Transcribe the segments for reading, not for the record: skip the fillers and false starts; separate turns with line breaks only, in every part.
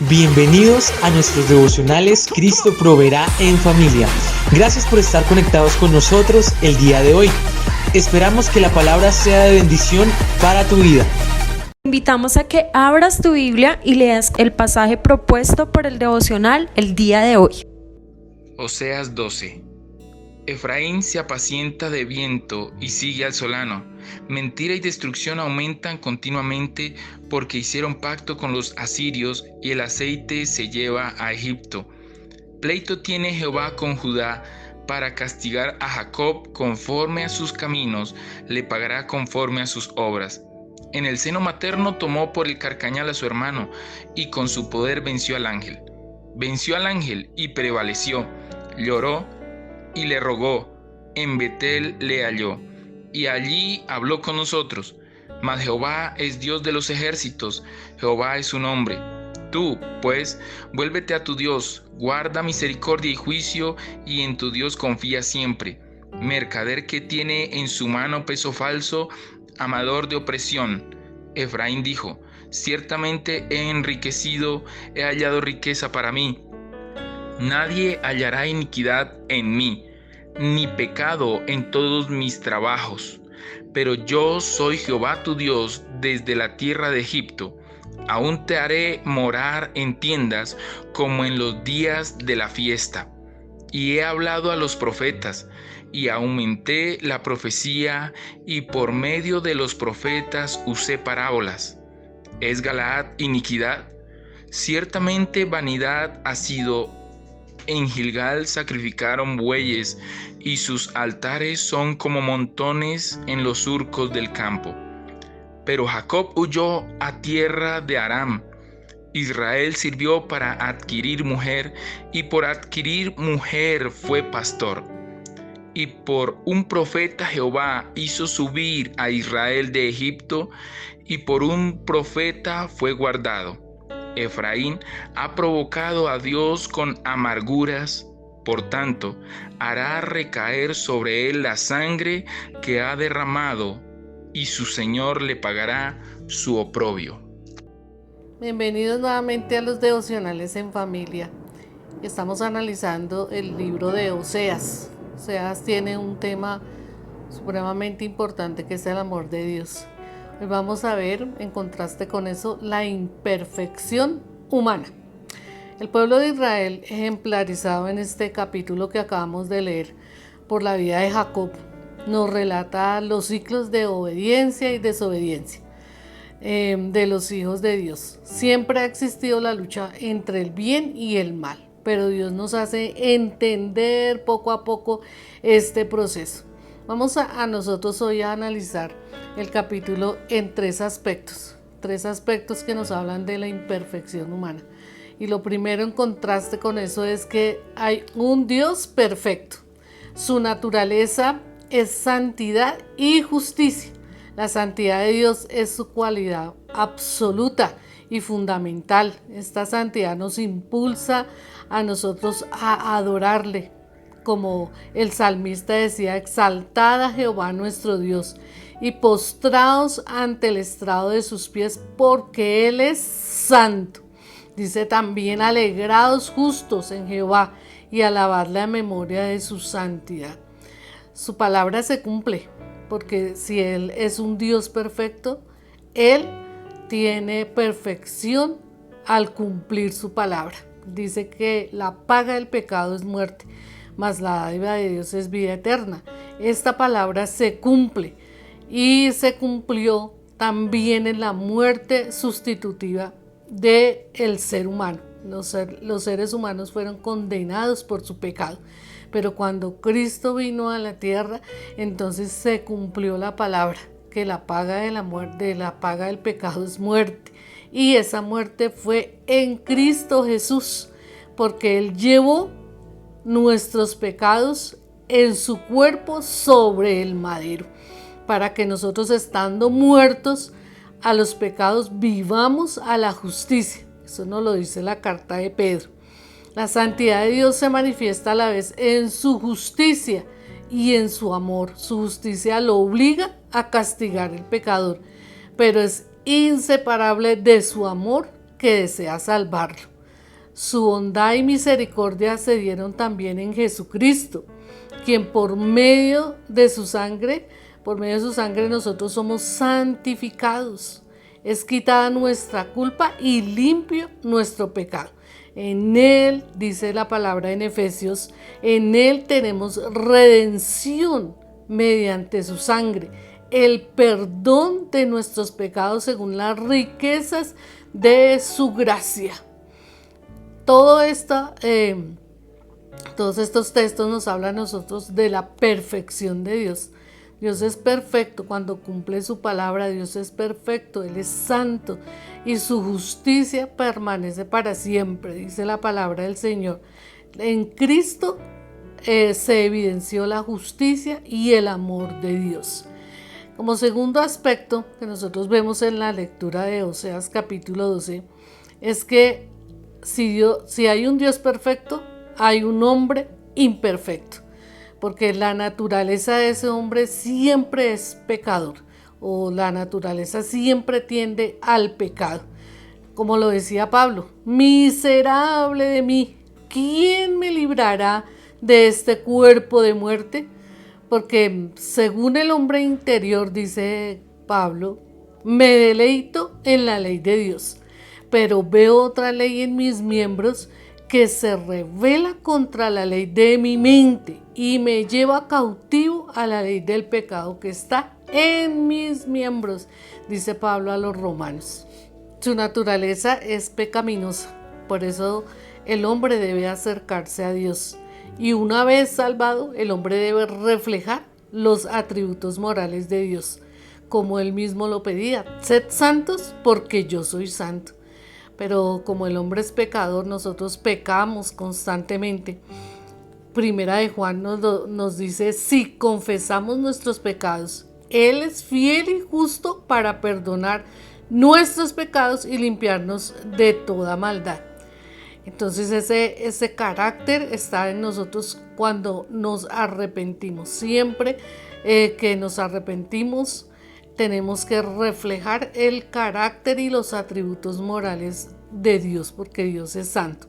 Bienvenidos a nuestros devocionales Cristo Proveerá en Familia. Gracias por estar conectados con nosotros el día de hoy. Esperamos que la palabra sea de bendición para tu vida.
Te invitamos a que abras tu Biblia y leas el pasaje propuesto por el devocional el día de hoy.
Oseas 12. Efraín se apacienta de viento y sigue al solano. Mentira y destrucción aumentan continuamente porque hicieron pacto con los asirios y el aceite se lleva a Egipto. Pleito tiene Jehová con Judá para castigar a Jacob conforme a sus caminos, le pagará conforme a sus obras. En el seno materno tomó por el carcañal a su hermano y con su poder venció al ángel. Venció al ángel y prevaleció, lloró y le rogó, en Betel le halló, y allí habló con nosotros. Mas Jehová es Dios de los ejércitos, Jehová es su nombre. Tú, pues, vuélvete a tu Dios, guarda misericordia y juicio, y en tu Dios confía siempre. Mercader que tiene en su mano peso falso, amador de opresión. Efraín dijo, ciertamente he enriquecido, he hallado riqueza para mí. Nadie hallará iniquidad en mí, ni pecado en todos mis trabajos. Pero yo soy Jehová tu Dios desde la tierra de Egipto. Aún te haré morar en tiendas como en los días de la fiesta. Y he hablado a los profetas, y aumenté la profecía, y por medio de los profetas usé parábolas. ¿Es Galaad iniquidad? Ciertamente vanidad ha sido. En Gilgal sacrificaron bueyes, y sus altares son como montones en los surcos del campo. Pero Jacob huyó a tierra de Aram. Israel sirvió para adquirir mujer, y por adquirir mujer fue pastor. Y por un profeta Jehová hizo subir a Israel de Egipto, y por un profeta fue guardado. Efraín ha provocado a Dios con amarguras, por tanto, hará recaer sobre él la sangre que ha derramado, y su Señor le pagará su oprobio.
Bienvenidos nuevamente a los devocionales en familia. Estamos analizando el libro de Oseas. Oseas tiene un tema supremamente importante que es el amor de Dios. Hoy vamos a ver, en contraste con eso, la imperfección humana. El pueblo de Israel, ejemplarizado en este capítulo que acabamos de leer por la vida de Jacob, nos relata los ciclos de obediencia y desobediencia de los hijos de Dios. Siempre ha existido la lucha entre el bien y el mal, pero Dios nos hace entender poco a poco este proceso. Vamos a nosotros hoy a analizar el capítulo en tres aspectos que nos hablan de la imperfección humana. Y lo primero en contraste con eso es que hay un Dios perfecto. Su naturaleza es santidad y justicia. La santidad de Dios es su cualidad absoluta y fundamental. Esta santidad nos impulsa a nosotros a adorarle. Como el salmista decía, exaltad a Jehová nuestro Dios y postrados ante el estrado de sus pies, porque Él es santo. Dice también, alegrados justos en Jehová y alabad la memoria de su santidad. Su palabra se cumple, porque si Él es un Dios perfecto, Él tiene perfección al cumplir su palabra. Dice que la paga del pecado es muerte, mas la dádiva de Dios es vida eterna. Esta palabra se cumple y se cumplió también en la muerte sustitutiva del ser humano. Los seres humanos fueron condenados por su pecado, pero cuando Cristo vino a la tierra, entonces se cumplió la palabra, que la paga del pecado es muerte, y esa muerte fue en Cristo Jesús, porque Él llevó nuestros pecados en su cuerpo sobre el madero, para que nosotros, estando muertos a los pecados, vivamos a la justicia. Eso nos lo dice la carta de Pedro. La santidad de Dios se manifiesta a la vez en su justicia y en su amor. Su justicia lo obliga a castigar al pecador, pero es inseparable de su amor, que desea salvarlo. Su bondad y misericordia se dieron también en Jesucristo, quien por medio de su sangre nosotros somos santificados. Es quitada nuestra culpa y limpio nuestro pecado. En Él, dice la palabra en Efesios, en Él tenemos redención mediante su sangre, el perdón de nuestros pecados según las riquezas de su gracia. Todos estos textos nos hablan a nosotros de la perfección de Dios. Dios es perfecto cuando cumple su palabra. Dios es perfecto, Él es santo y su justicia permanece para siempre, dice la palabra del Señor. En Cristo se evidenció la justicia y el amor de Dios. Como segundo aspecto que nosotros vemos en la lectura de Oseas capítulo 12 es que si hay un Dios perfecto, hay un hombre imperfecto, porque la naturaleza de ese hombre siempre es pecador, o la naturaleza siempre tiende al pecado. Como lo decía Pablo, miserable de mí, ¿quién me librará de este cuerpo de muerte? Porque según el hombre interior, dice Pablo, me deleito en la ley de Dios, pero veo otra ley en mis miembros que se revela contra la ley de mi mente y me lleva cautivo a la ley del pecado que está en mis miembros, dice Pablo a los romanos. Su naturaleza es pecaminosa, por eso el hombre debe acercarse a Dios. Y una vez salvado, el hombre debe reflejar los atributos morales de Dios, como él mismo lo pedía: sed santos porque yo soy santo. Pero como el hombre es pecador, nosotros pecamos constantemente. Primera de Juan nos dice: si confesamos nuestros pecados, Él es fiel y justo para perdonar nuestros pecados y limpiarnos de toda maldad. Entonces ese carácter está en nosotros cuando nos arrepentimos. Siempre que nos arrepentimos, tenemos que reflejar el carácter y los atributos morales de Dios, porque Dios es santo.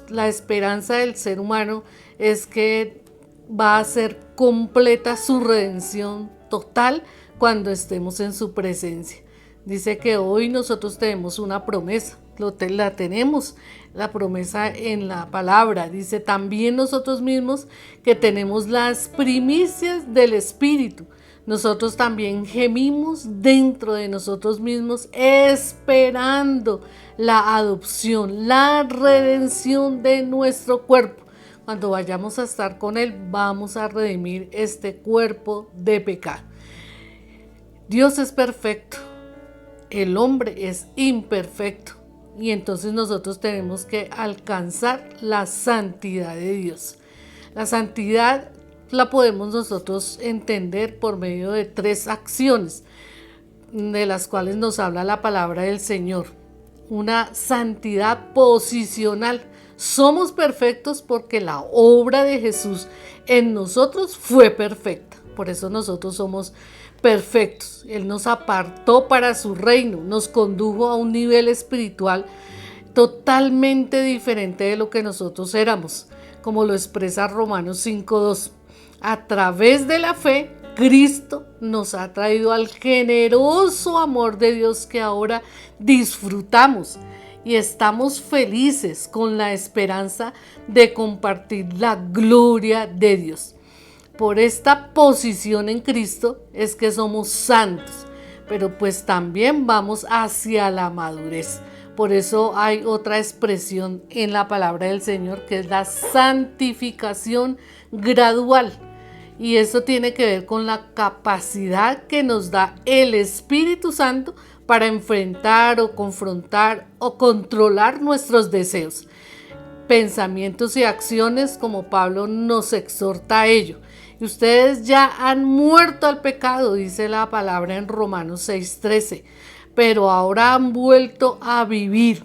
La esperanza del ser humano es que va a ser completa su redención total cuando estemos en su presencia. Dice que hoy nosotros tenemos una promesa, la tenemos, la promesa en la palabra. Dice también nosotros mismos que tenemos las primicias del Espíritu. Nosotros también gemimos dentro de nosotros mismos esperando la adopción, la redención de nuestro cuerpo. Cuando vayamos a estar con Él, vamos a redimir este cuerpo de pecado. Dios es perfecto, el hombre es imperfecto y entonces nosotros tenemos que alcanzar la santidad de Dios. La santidad la podemos nosotros entender por medio de 3 acciones de las cuales nos habla la palabra del Señor. Una santidad posicional. Somos perfectos porque la obra de Jesús en nosotros fue perfecta. Por eso nosotros somos perfectos. Él nos apartó para su reino, nos condujo a un nivel espiritual totalmente diferente de lo que nosotros éramos, como lo expresa Romanos 5:2. A través de la fe, Cristo nos ha traído al generoso amor de Dios que ahora disfrutamos y estamos felices con la esperanza de compartir la gloria de Dios. Por esta posición en Cristo es que somos santos, pero pues también vamos hacia la madurez. Por eso hay otra expresión en la palabra del Señor que es la santificación gradual. Y esto tiene que ver con la capacidad que nos da el Espíritu Santo para enfrentar o confrontar o controlar nuestros deseos, pensamientos y acciones, como Pablo nos exhorta a ello. Y ustedes ya han muerto al pecado, dice la palabra en Romanos 6:13, pero ahora han vuelto a vivir.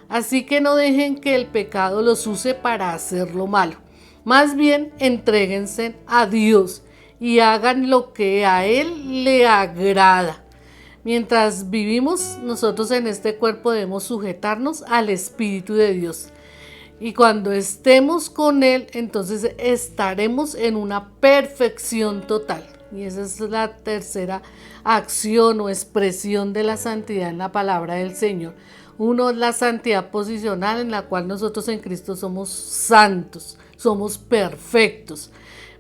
Así que no dejen que el pecado los use para hacer lo malo. Más bien, entréguense a Dios y hagan lo que a Él le agrada. Mientras vivimos nosotros en este cuerpo debemos sujetarnos al Espíritu de Dios. Y cuando estemos con Él, entonces estaremos en una perfección total. Y esa es la tercera acción o expresión de la santidad en la palabra del Señor. Uno es la santidad posicional, en la cual nosotros en Cristo somos santos, somos perfectos.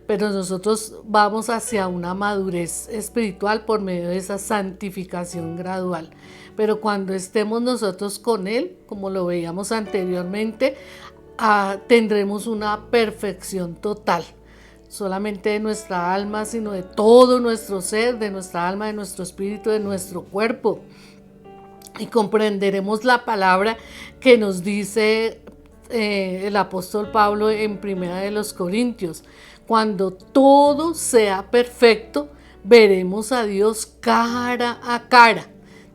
Pero nosotros vamos hacia una madurez espiritual por medio de esa santificación gradual. Pero cuando estemos nosotros con Él, como lo veíamos anteriormente, tendremos una perfección total. Solamente de nuestra alma, sino de todo nuestro ser, de nuestra alma, de nuestro espíritu, de nuestro cuerpo. Y comprenderemos la palabra que nos dice el apóstol Pablo en 1 Corintios. Cuando todo sea perfecto, veremos a Dios cara a cara.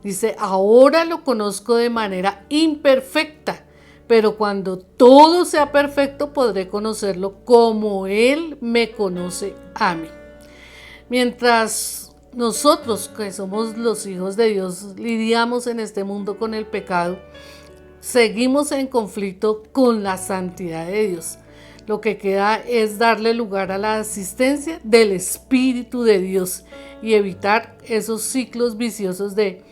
Dice, ahora lo conozco de manera imperfecta, pero cuando todo sea perfecto podré conocerlo como Él me conoce a mí. Mientras nosotros, que somos los hijos de Dios, lidiamos en este mundo con el pecado, seguimos en conflicto con la santidad de Dios. Lo que queda es darle lugar a la asistencia del Espíritu de Dios y evitar esos ciclos viciosos de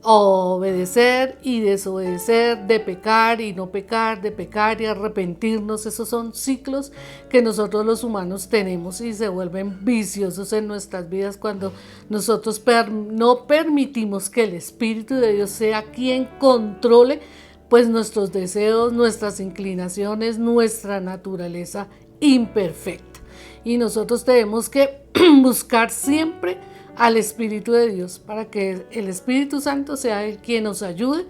obedecer y desobedecer, de pecar y no pecar, de pecar y arrepentirnos. Esos son ciclos que nosotros los humanos tenemos y se vuelven viciosos en nuestras vidas cuando nosotros no permitimos que el Espíritu de Dios sea quien controle pues nuestros deseos, nuestras inclinaciones, nuestra naturaleza imperfecta. Y nosotros tenemos que buscar siempre al Espíritu de Dios para que el Espíritu Santo sea el quien nos ayude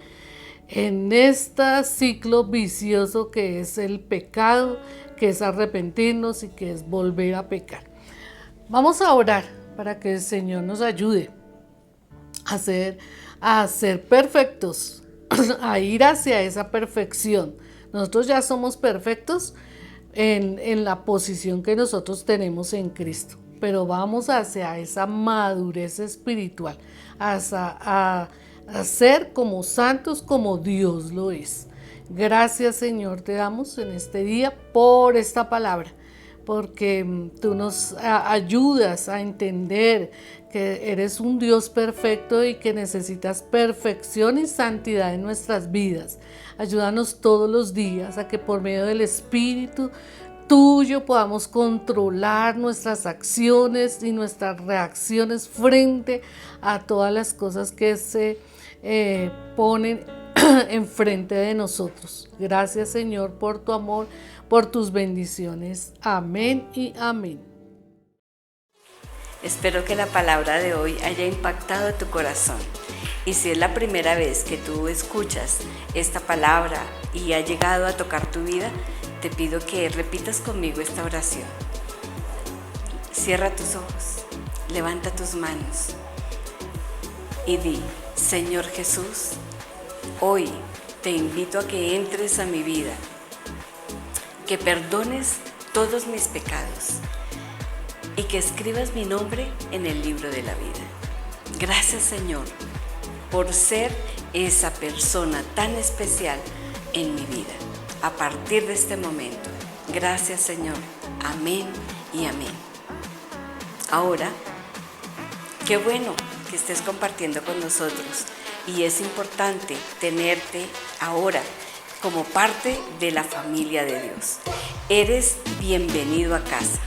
en este ciclo vicioso que es el pecado, que es arrepentirnos y que es volver a pecar. Vamos a orar para que el Señor nos ayude a ser perfectos, a ir hacia esa perfección. Nosotros ya somos perfectos en la posición que nosotros tenemos en Cristo, pero vamos hacia esa madurez espiritual, a ser como santos como Dios lo es. Gracias, Señor, te damos en este día por esta palabra, porque tú nos ayudas a entender que eres un Dios perfecto y que necesitas perfección y santidad en nuestras vidas. Ayúdanos todos los días a que por medio del Espíritu tuyo podamos controlar nuestras acciones y nuestras reacciones frente a todas las cosas que se ponen enfrente de nosotros. Gracias, Señor, por tu amor, por tus bendiciones. Amén y amén.
Espero que la palabra de hoy haya impactado tu corazón. Y si es la primera vez que tú escuchas esta palabra y ha llegado a tocar tu vida, te pido que repitas conmigo esta oración. Cierra tus ojos, levanta tus manos y di: Señor Jesús, hoy te invito a que entres a mi vida, que perdones todos mis pecados y que escribas mi nombre en el libro de la vida. Gracias, Señor, por ser esa persona tan especial en mi vida. A partir de este momento, gracias, Señor. Amén y amén. Ahora, qué bueno que estés compartiendo con nosotros y es importante tenerte ahora como parte de la familia de Dios. Eres bienvenido a casa.